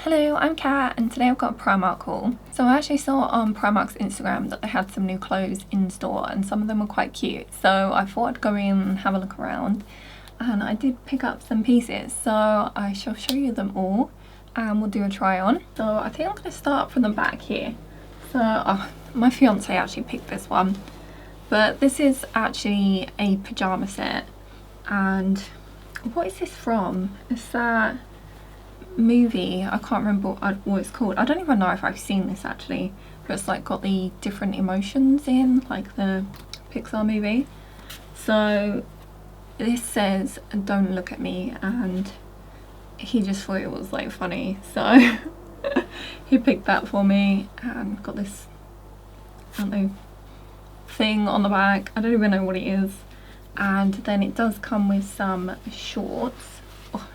Hello, I'm Kat and today I've got a Primark haul. So I actually saw on Primark's Instagram that they had some new clothes in store and some of them were quite cute. So I thought I'd go in and have a look around, and I did pick up some pieces. So I shall show you them all and we'll do a try on. So I think I'm going to start from the back here. So my fiance actually picked this one, but this is actually a pyjama set. And what is this from? It's that movie, I can't remember what it's called. I don't even know if I've seen this actually, but it's like got the different emotions in, like the Pixar movie. So this says "Don't look at me," and he just thought it was like funny, so he picked that for me and got this, I don't know, thing on the back. I don't even know what it is. And then it does come with some shorts. Oh,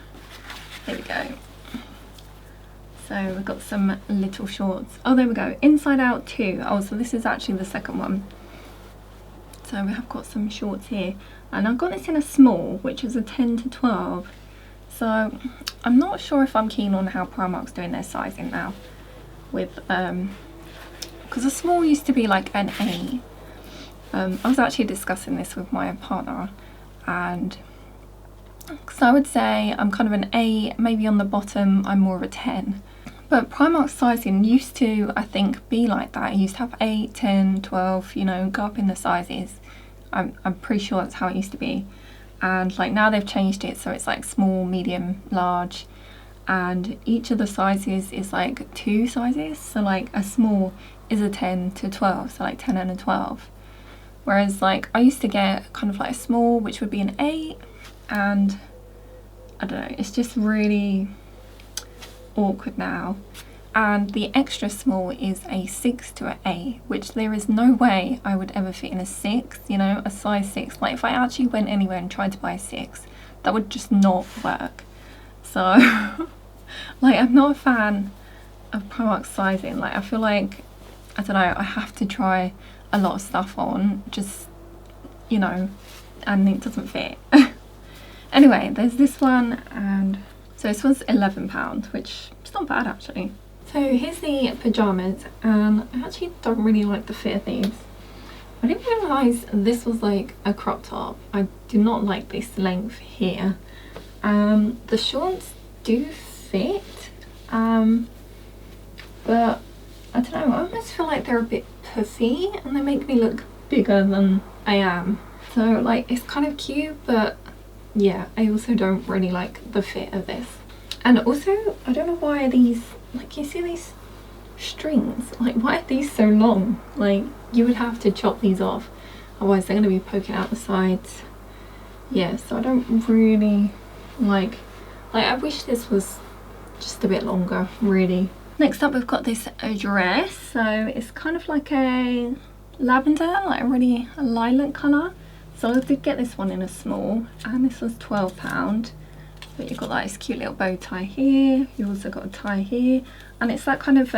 there we go. So we've got some little shorts. Oh, there we go. Inside Out 2. Oh, so this is actually the second one. So we have got some shorts here. And I've got this in a small, which is a 10 to 12. So I'm not sure if I'm keen on how Primark's doing their sizing now. With, because a small used to be like an A. I was actually discussing this with my partner, and so I would say I'm kind of an A, maybe on the bottom I'm more of a 10. But Primark's sizing used to, I think, be like that. It used to have 8, 10, 12, you know, go up in the sizes. I'm pretty sure that's how it used to be. And like now they've changed it, so it's like small, medium, large, and each of the sizes is like 2 sizes. So like a small is a 10 to 12, so like 10 and a 12. Whereas like I used to get kind of like a small, which would be an 8, and I don't know, it's just really awkward now. And the extra small is a 6 to an A, which there is no way I would ever fit in a 6, you know, a size 6. Like if I actually went anywhere and tried to buy a 6, that would just not work. So like I'm not a fan of Primark sizing. Like I feel like, I don't know, I have to try a lot of stuff on, just, you know, and it doesn't fit. Anyway, there's this one, and so this was £11, which is not bad actually. So here's the pyjamas, and I actually don't really like the fit of these. I didn't realise this was like a crop top. I do not like this length here. The shorts do fit, but I don't know, I almost feel like they're a bit puffy and they make me look bigger than I am. So like it's kind of cute, but yeah, I also don't really like the fit of this. And also, I don't know why these, like you see these strings, like why are these so long? Like you would have to chop these off, otherwise they're going to be poking out the sides. Yeah, so I don't really like I wish this was just a bit longer, really. Next up we've got this dress. So it's kind of like a lavender, like a really lilac colour. So I did get this one in a small, and this was £12. But you've got like this cute little bow tie here. You also got a tie here, and it's that kind of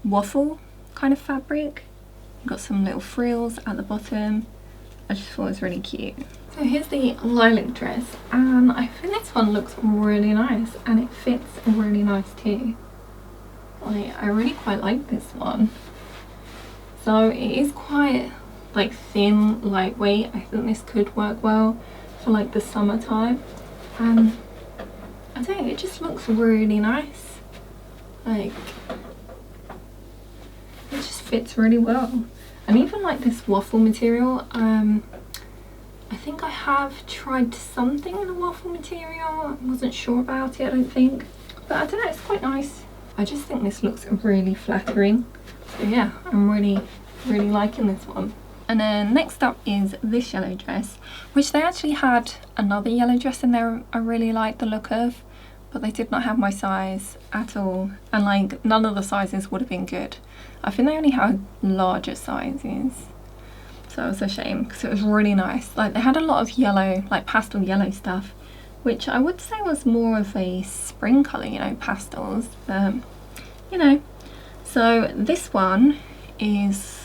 waffle kind of fabric. You've got some little frills at the bottom. I just thought it was really cute. So here's the lilac dress, and I think this one looks really nice, and it fits really nice too. Like I really quite like this one. So it is quite like thin, lightweight. I think this could work well for like the summertime. And I don't know, it just looks really nice. Like it just fits really well. And even like this waffle material, I think I have tried something in a waffle material. I wasn't sure about it, I don't think, but I don't know, it's quite nice. I just think this looks really flattering. So yeah, I'm really liking this one. And then next up is this yellow dress, which they actually had another yellow dress in there I really liked the look of, but they did not have my size at all, and like none of the sizes would have been good. I think they only had larger sizes, so it was a shame because it was really nice. Like they had a lot of yellow, like pastel yellow stuff, which I would say was more of a spring colour, you know, pastels, but you know. So this one is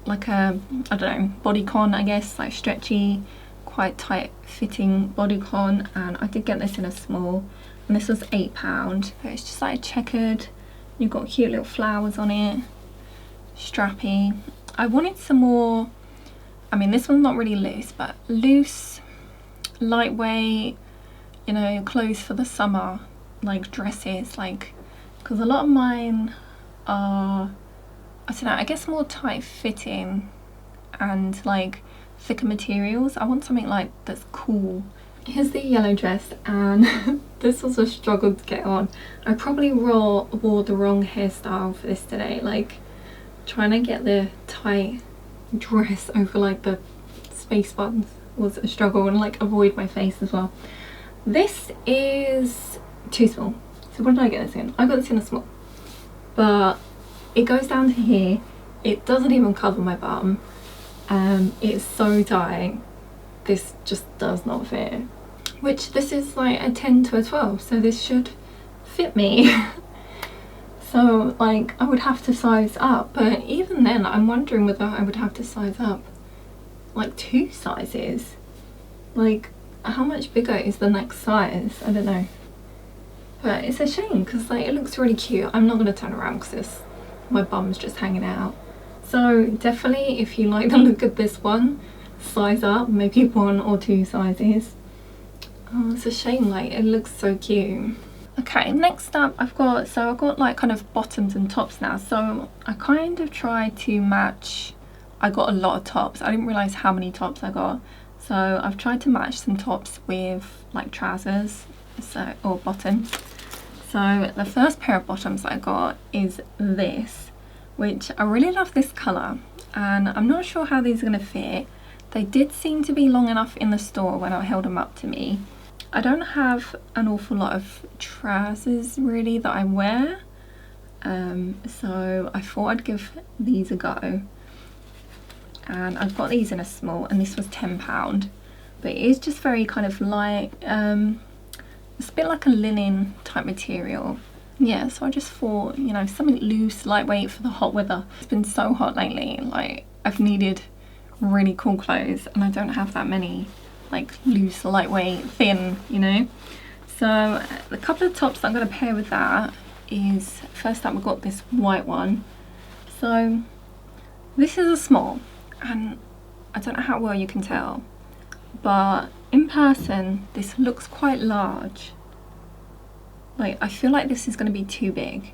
like a, I don't know, bodycon, I guess, like stretchy, quite tight fitting bodycon, and I did get this in a small, and this was £8. It's just like checkered. You've got cute little flowers on it, strappy. I wanted some more, I mean this one's not really loose, but loose, lightweight, you know, clothes for the summer, like dresses, like, because a lot of mine are, I don't know, I guess more tight fitting and like thicker materials. I want something like that's cool. Here's the yellow dress, and this was a struggle to get on. I probably wore the wrong hairstyle for this today, like trying to get the tight dress over like the space buttons was a struggle, and like avoid my face as well. This is too small. So what did I get this in? I got this in a small, but it goes down to here. It doesn't even cover my bum. It's so tight. This just does not fit. Which this is like a 10 to a 12, so this should fit me. So like I would have to size up, but even then I'm wondering whether I would have to size up like 2 sizes. Like how much bigger is the next size? I don't know. But it's a shame because like it looks really cute. I'm not going to turn around because my bum's just hanging out. So definitely if you like the look of this one, size up, maybe 1 or 2 sizes. Oh, it's a shame, like it looks so cute. Okay, next up I've got like kind of bottoms and tops now. So I kind of tried to match, I got a lot of tops. I didn't realise how many tops I got. So I've tried to match some tops with like trousers, or bottoms. So the first pair of bottoms that I got is this, which I really love this colour, and I'm not sure how these are going to fit. They did seem to be long enough in the store when I held them up to me. I don't have an awful lot of trousers really that I wear, so I thought I'd give these a go. And I've got these in a small, and this was £10, but it is just very kind of light. It's a bit like a linen type material. Yeah, so I just thought, you know, something loose, lightweight for the hot weather. It's been so hot lately, like I've needed really cool clothes, and I don't have that many like loose, lightweight, thin, you know. So the couple of tops that I'm going to pair with that is, first up we've got this white one. So this is a small, and I don't know how well you can tell, but in person this looks quite large. Like I feel like this is going to be too big,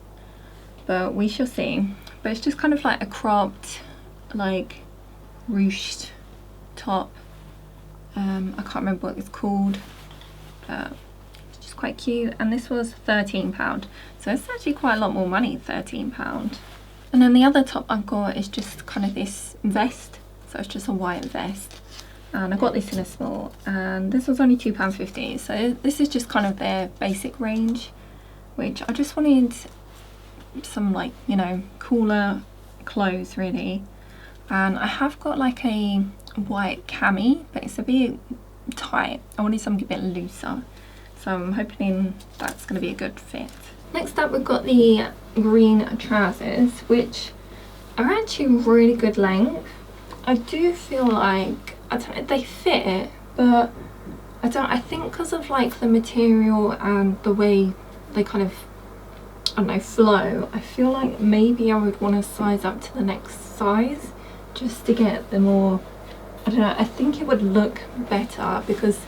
but we shall see. But it's just kind of like a cropped, like ruched top. I can't remember what it's called, but it's just quite cute. And this was £13, so it's actually quite a lot more money, £13. And then the other top I've got is just kind of this vest, so it's just a white vest, and I got this in a small, and this was only £2.50. So this is just kind of their basic range, which I just wanted some like, you know, cooler clothes really. And I have got like a white cami, but it's a bit tight. I wanted something a bit looser, so I'm hoping that's going to be a good fit. Next up we've got the green trousers, which are actually really good length. I do feel like, I don't know, they fit, but I think because of like the material and the way they kind of, I don't know, flow, I feel like maybe I would want to size up to the next size just to get the more, I don't know, I think it would look better because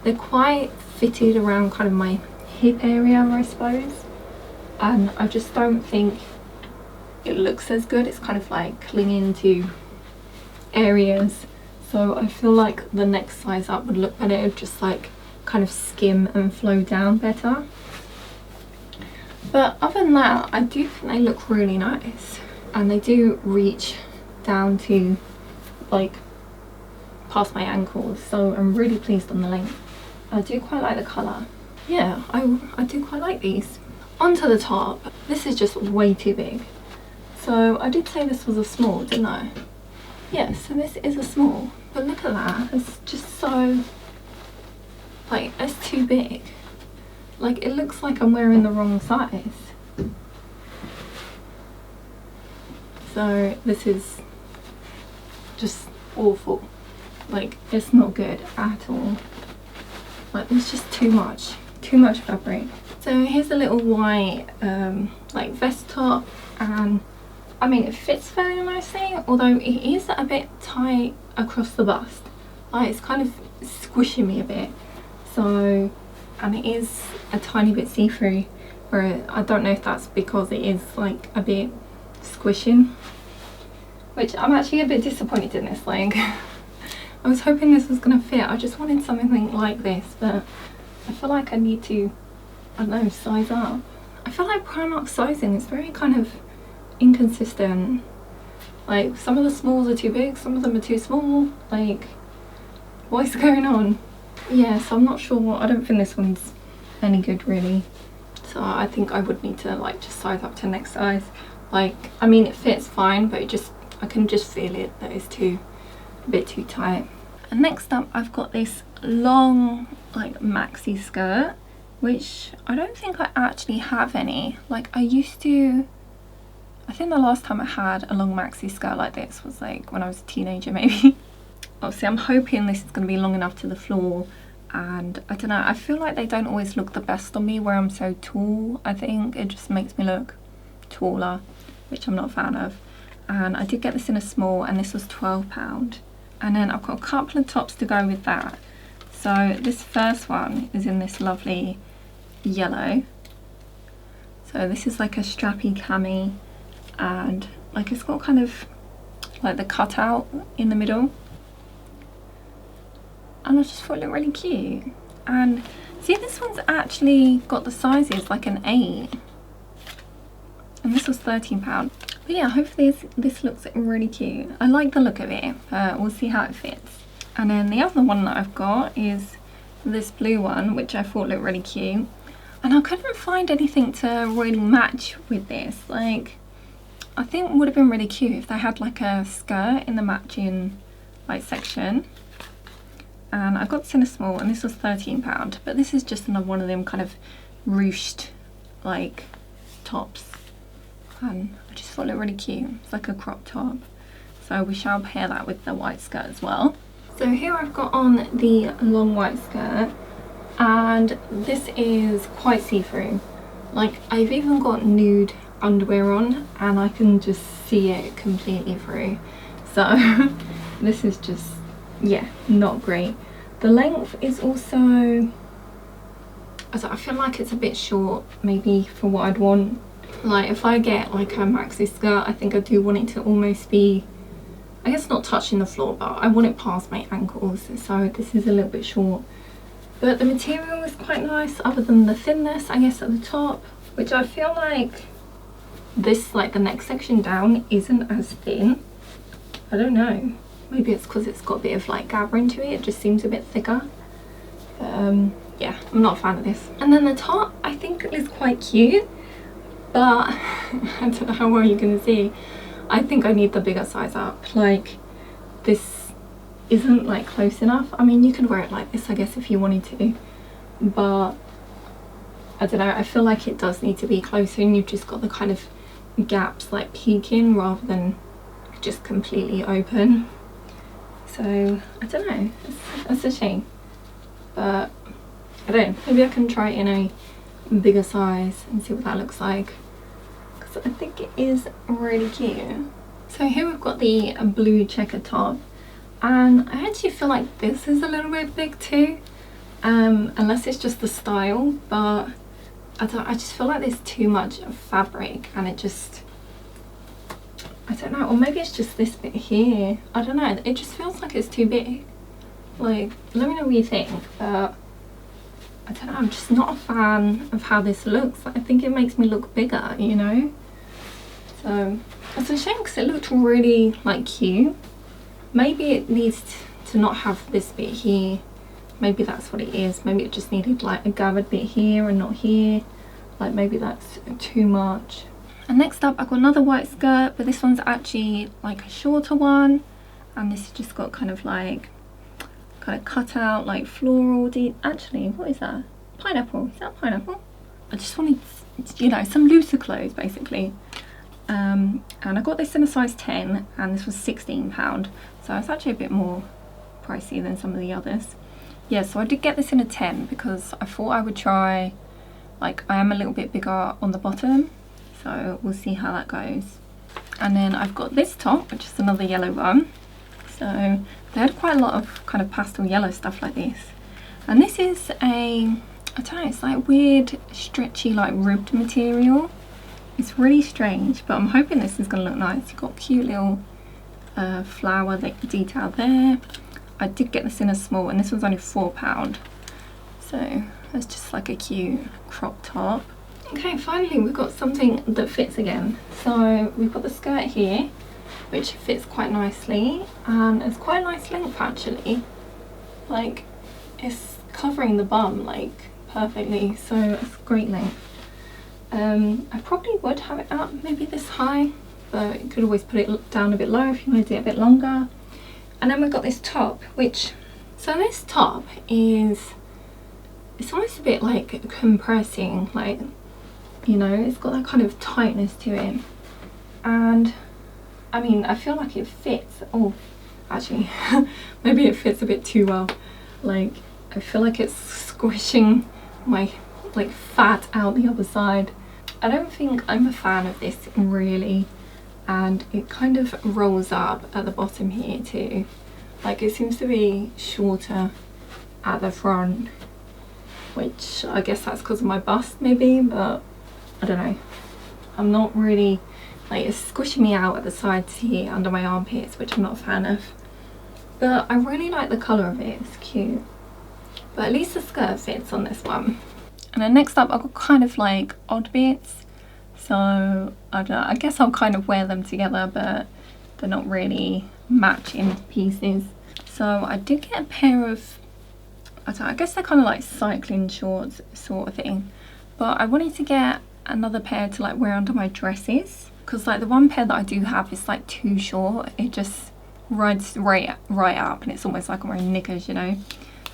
they're quite fitted around kind of my hip area, I suppose, and I just don't think it looks as good. It's kind of like clinging to areas, so I feel like the next size up would look better. It would just like kind of skim and flow down better. But other than that, I do think they look really nice, and they do reach down to like past my ankles, so I'm really pleased on the length. I do quite like the colour. Yeah, I do quite like these. Onto the top. This is just way too big. So I did say this was a small, didn't I? Yeah, so this is a small, but look at that, it's just so, like, it's too big. Like, it looks like I'm wearing the wrong size. So this is just awful. Like, it's not good at all. Like, there's just too much fabric. So here's a little white like vest top, and I mean it fits fairly nicely, although it is a bit tight across the bust. Like it's kind of squishing me a bit, so, and it is a tiny bit see-through, where I don't know if that's because it is like a bit squishing, which I'm actually a bit disappointed in this. Like I was hoping this was gonna fit. I just wanted something like this, but I feel like I need to, I don't know, size up. I feel like Primark sizing is very kind of inconsistent. Like some of the smalls are too big, some of them are too small. Like what is going on? Yeah, so I'm not sure. I don't think this one's any good really. So I think I would need to like just size up to next size. Like, I mean it fits fine, but it just, I can just feel it that it's a bit too tight. And next up I've got this long like maxi skirt, which I don't think I actually have any. Like I used to, I think the last time I had a long maxi skirt like this was like when I was a teenager maybe. Obviously I'm hoping this is going to be long enough to the floor, and I don't know, I feel like they don't always look the best on me where I'm so tall. I think it just makes me look taller, which I'm not a fan of. And I did get this in a small, and this was £12. And then I've got a couple of tops to go with that. So this first one is in this lovely yellow. So this is like a strappy cami, and like it's got kind of like the cutout in the middle, and I just thought it looked really cute. And see, this one's actually got the sizes like an 8, and this was £13. But yeah, hopefully this looks really cute. I like the look of it, but we'll see how it fits. And then the other one that I've got is this blue one, which I thought looked really cute, and I couldn't find anything to really match with this. Like I think it would have been really cute if they had like a skirt in the matching like section. And I got this in a small, and this was £13, but this is just another one of them kind of ruched like tops, and I just thought it looked really cute. It's like a crop top, so we shall pair that with the white skirt as well. So here I've got on the long white skirt, and this is quite see-through. Like I've even got nude underwear on, and I can just see it completely through. So this is just, yeah, not great. The length is also, I feel like it's a bit short maybe for what I'd want. Like if I get like a maxi skirt, I think I do want it to almost be, I guess not touching the floor, but I want it past my ankles. So this is a little bit short, but the material is quite nice other than the thinness I guess at the top, which I feel like this, like the next section down, isn't as thin. I don't know, maybe it's because it's got a bit of like gathering to it, it just seems a bit thicker. Yeah, I'm not a fan of this. And then the top I think is quite cute, but I don't know how well you can see. I think I need the bigger size up. Like this isn't like close enough. I mean you could wear it like this I guess if you wanted to, but I don't know, I feel like it does need to be closer, and you've just got the kind of gaps like peeking rather than just completely open. So I don't know, it's a shame, but I don't know, maybe I can try it in a bigger size and see what that looks like, because I think it is really cute. So here we've got the blue checker top, and I actually feel like this is a little bit big too, unless it's just the style, but I just feel like there's too much fabric, and it just, I don't know, or maybe it's just this bit here, I don't know, it just feels like it's too big. Like let me know what you think, but I don't know, I'm just not a fan of how this looks. I think it makes me look bigger, you know. So it's a shame because it looked really like cute. Maybe it needs to not have this bit here. Maybe that's what it is. Maybe it just needed like a gathered bit here and not here. Like maybe that's too much. And next up I've got another white skirt, but this one's actually like a shorter one, and this has just got kind of like cut out like floral actually, what is that? Pineapple, is that pineapple? I just wanted, you know, some looser clothes basically. And I got this in a size 10, and this was £16, so it's actually a bit more pricey than some of the others. Yeah, so I did get this in a 10 because I thought I would try like I am a little bit bigger on the bottom, so we'll see how that goes. And then I've got this top, which is another yellow one. So they had quite a lot of kind of pastel yellow stuff like this. And this is a, I don't know, it's like weird stretchy like ribbed material. It's really strange, but I'm hoping this is going to look nice. You've got cute little flower detail there. I did get this in a small, and this was only £4. So it's just like a cute crop top. Okay, finally we've got something that fits again. So we've got the skirt here, which fits quite nicely, and it's quite a nice length actually. Like, it's covering the bum like perfectly, so it's great length. I probably would have it up maybe this high, but you could always put it down a bit lower if you wanted it a bit longer. And then we've got this top, which, so this top is, it's almost a bit like compressing, like, you know, it's got that kind of tightness to it. And I mean, I feel like it fits. Oh, actually, maybe it fits a bit too well. Like, I feel like it's squishing my like fat out the other side. I don't think I'm a fan of this really, and it kind of rolls up at the bottom here too. Like, it seems to be shorter at the front, which I guess that's because of my bust maybe, but I don't know. I'm not really, like, it's squishing me out at the sides here under my armpits, which I'm not a fan of. But I really like the colour of it, it's cute. But at least the skirt fits on this one. And then next up I've got kind of like odd bits. So I don't know, I guess I'll kind of wear them together, but they're not really matching pieces. So I did get a pair of, I don't know, I guess they're kind of like cycling shorts sort of thing. But I wanted to get another pair to like wear under my dresses, because like the one pair that I do have is like too short. It just rides right up, and it's almost like I'm wearing knickers, you know.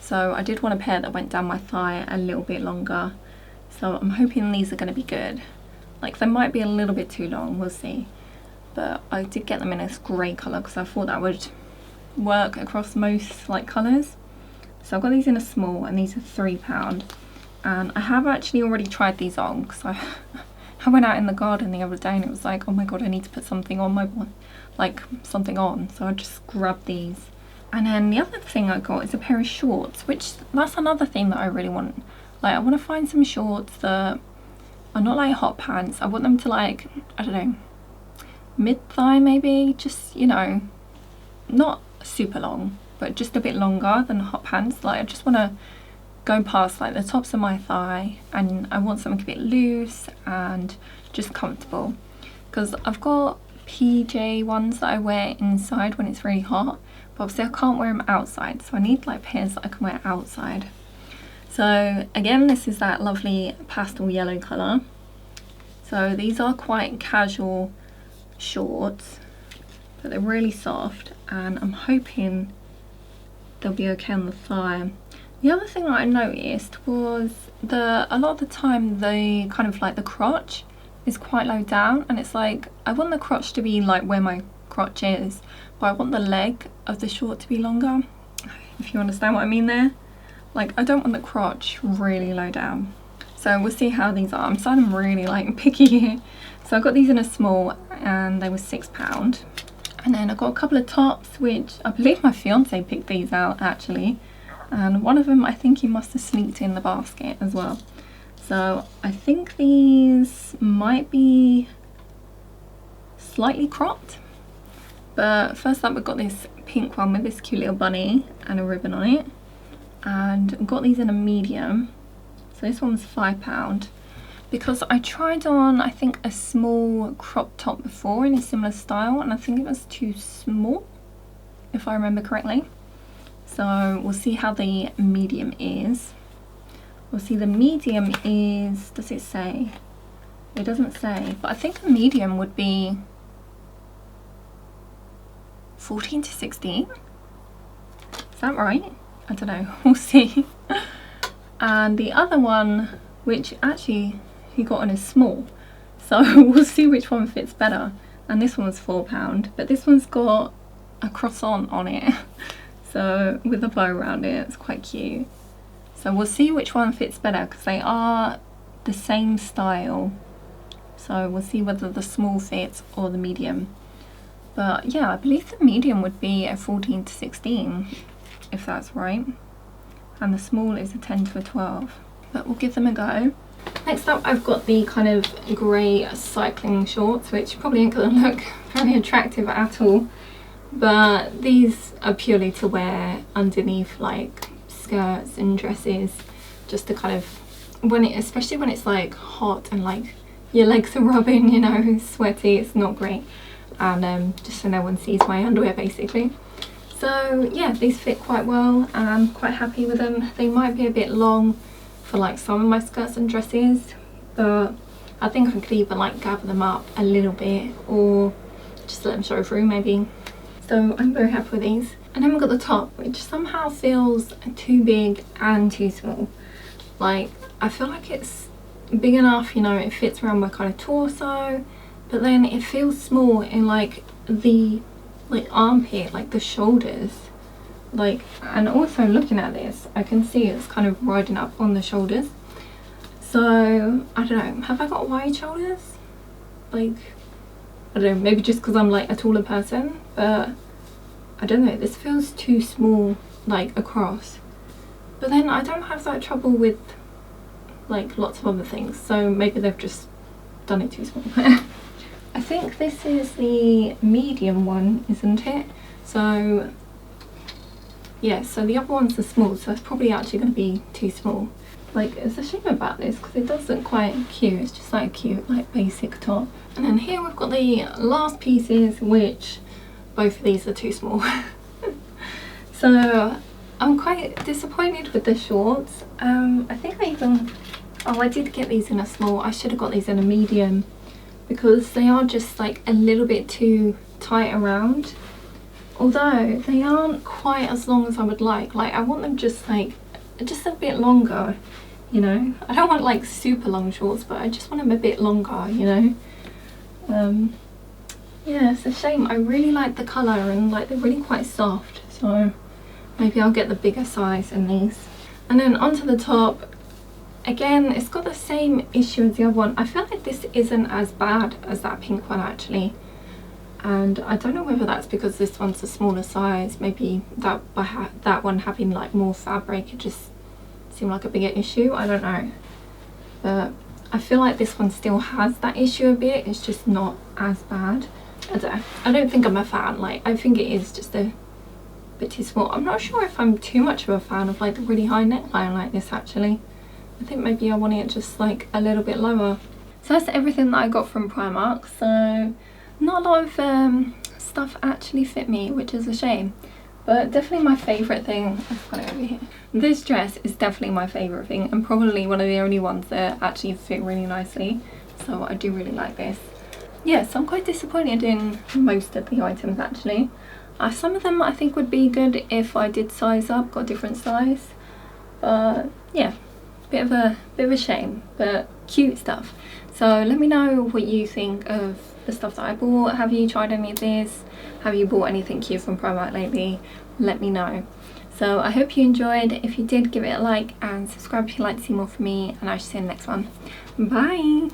So I did want a pair that went down my thigh a little bit longer. So I'm hoping these are going to be good. Like, they might be a little bit too long, we'll see. But I did get them in this grey colour because I thought that would work across most like colours. So I've got these in a small, and these are £3. And I have actually already tried these on, because I went out in the garden the other day and it was like, oh my god, I need to put something on my, like something on. So I just grabbed these. And then the other thing I got is a pair of shorts, which that's another thing that I really want. Like, I want to find some shorts that are not like hot pants. I want them to like, I don't know, mid-thigh maybe, just, you know, not super long, but just a bit longer than hot pants. Like, I just want to go past like the tops of my thigh, and I want something a bit loose and just comfortable, because I've got PJ ones that I wear inside when it's really hot, but obviously I can't wear them outside, so I need like pairs that I can wear outside. So again, this is that lovely pastel yellow colour. So these are quite casual shorts, but they're really soft, and I'm hoping they'll be okay on the thigh. The other thing that I noticed was a lot of the time the kind of like the crotch is quite low down, and it's like, I want the crotch to be like where my crotch is, but I want the leg of the short to be longer, if you understand what I mean there. Like, I don't want the crotch really low down. So we'll see how these are. I'm starting really like picky here. So I got these in a small, and they were £6. And then I got a couple of tops, which I believe my fiance picked these out actually. And one of them, I think he must have sneaked in the basket as well. So I think these might be slightly cropped. But first up, we've got this pink one with this cute little bunny and a ribbon on it. And I've got these in a medium. So this one's £5. Because I tried on, I think, a small crop top before in a similar style, and I think it was too small, if I remember correctly. So we'll see how the medium is. We'll see the medium is, does it say? It doesn't say, but I think the medium would be 14 to 16. Is that right? I don't know, we'll see. And the other one, which actually he got in, is small. So we'll see which one fits better. And this one was £4, but this one's got a croissant on it. So with a bow around it, it's quite cute. So we'll see which one fits better, because they are the same style, so we'll see whether the small fits or the medium. But yeah, I believe the medium would be a 14 to 16, if that's right, and the small is a 10 to a 12, but we'll give them a go. Next up, I've got the kind of grey cycling shorts, which probably ain't gonna look very attractive at all, but these are purely to wear underneath like skirts and dresses, just to kind of, especially when it's like hot and like your legs are rubbing, you know, sweaty, it's not great, and just so no one sees my underwear basically. So yeah, these fit quite well and I'm quite happy with them. They might be a bit long for like some of my skirts and dresses, but I think I could either like gather them up a little bit or just let them show through maybe. So I'm very happy with these. And then we've got the top, which somehow feels too big and too small. Like, I feel like it's big enough, you know, it fits around my kind of torso, but then it feels small in like the armpit, like the shoulders. Like, and also looking at this, I can see it's kind of riding up on the shoulders. So I don't know, have I got wide shoulders? Like, I don't know, maybe just because I'm like a taller person, but I don't know, this feels too small like across. But then I don't have that trouble with like lots of other things, so maybe they've just done it too small. I think this is the medium one, isn't it? So yeah, so the other one's the small, so it's probably actually going to be too small. Like, it's a shame about this because it does look quite cute. It's just like a cute like basic top. And then here we've got the last pieces, which both of these are too small. So I'm quite disappointed with the shorts. I think I did get these in a small. I should have got these in a medium because they are just like a little bit too tight around. Although they aren't quite as long as I would like. Like, I want them just a bit longer, you know. I don't want like super long shorts, but I just want them a bit longer, you know. Yeah, it's a shame. I really like the colour and like they're really quite soft, so maybe I'll get the bigger size in these. And then onto the top, again, it's got the same issue as the other one. I feel like this isn't as bad as that pink one actually. And I don't know whether that's because this one's a smaller size, maybe that by that one having like more fabric, it just seemed like a bigger issue, I don't know. But I feel like this one still has that issue a bit, it's just not as bad. I don't think I'm a fan, like I think it is just a bit too small. I'm not sure if I'm too much of a fan of like the really high neckline like this actually. I think maybe I want it just like a little bit lower. So that's everything that I got from Primark, so not a lot of stuff actually fit me, which is a shame, but definitely my favourite thing, I've got it over here. This dress is definitely my favourite thing and probably one of the only ones that actually fit really nicely, so I do really like this. Yeah, so I'm quite disappointed in most of the items actually. Some of them I think would be good if I did size up, got a different size, but yeah, bit of a shame, but cute stuff. So let me know what you think of the stuff that I bought. Have you tried any of this? Have you bought anything cute from Primark lately? Let me know. So I hope you enjoyed. If you did, give it a like and subscribe if you'd like to see more from me, and I shall see you in the next one. Bye!